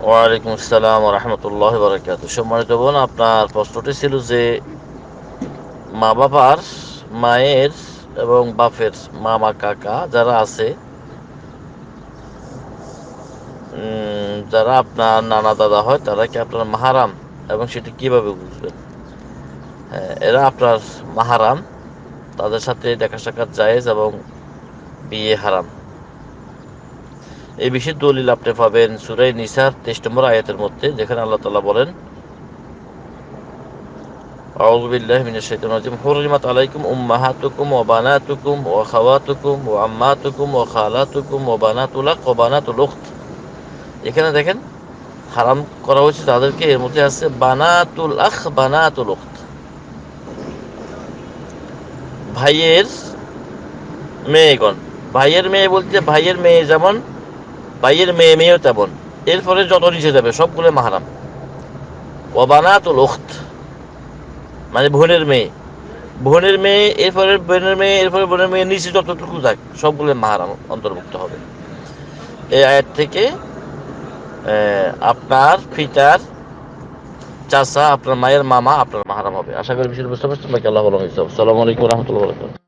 ওয়ালাইকুম আসসালাম ওয়া রাহমাতুল্লাহি ওয়া বারাকাতুহু। সম্মানিত বোন, আপনার প্রশ্নটি ছিল যে মা-বাবার, মায়ের এবং বাপের মামা, কাকা যারা আছে, যারা আপনার নানা দাদা হয়, তারা কি আপনার মাহারাম এবং সেটি কিভাবে বুঝবেন? হ্যাঁ, এরা আপনার মাহারাম, তাদের সাথে দেখা সাক্ষাৎ জায়েজ এবং বিয়ে হারাম। এই বিষয়ে দলিল আপনি পাবেন সূরা নিসার 23 নম্বর আয়াতের মধ্যে, যেখানে আল্লাহ তাআলা বলেন, আউযু বিল্লাহি মিনাশ শাইতানির রাজিম, হুররিমাত আলাইকুম উম্মাহাতুকুম ওয়া বানাতুকুম ওয়া খাওয়াতুকুম ওয়া আম্মাতুকুম ওয়া খালাতুকুম ওয়া বানাতুল আখ ওয়া বানাতুল উখত। এখানে দেখেন, হারাম করা হয়েছে তাদেরকে, এর মধ্যে আছে বানাতুল আখ, বানাতুল উখত, ভাইয়ের মেয়েগণ। ভাইয়ের মেয়ে বলতে ভাইয়ের মেয়ে যেমন, ভাইয়ের মেয়েও তেমন, এরপরে যত নিচে যাবে সবগুলো মাহারাম। ওয়া বানাতুল উখত মানে বোনের মেয়ে, বোনের মেয়ে, এরপরে বোনের মেয়ে, এরপরে বোনের মেয়ে, নিচে যতটুকু থাক সবগুলো মাহারাম অন্তর্ভুক্ত হবে। এই আয়াত থেকে আপনার পিতার চাচা, আপনার মায়ের মামা আপনার মাহারাম হবে। আশা করি বিষয়টা বুঝতে পারছেন। বাকি আল্লাহ ভালো। আসসালামু আলাইকুম ওয়া রাহমাতুল্লাহি ওয়া বারাকাতুহু।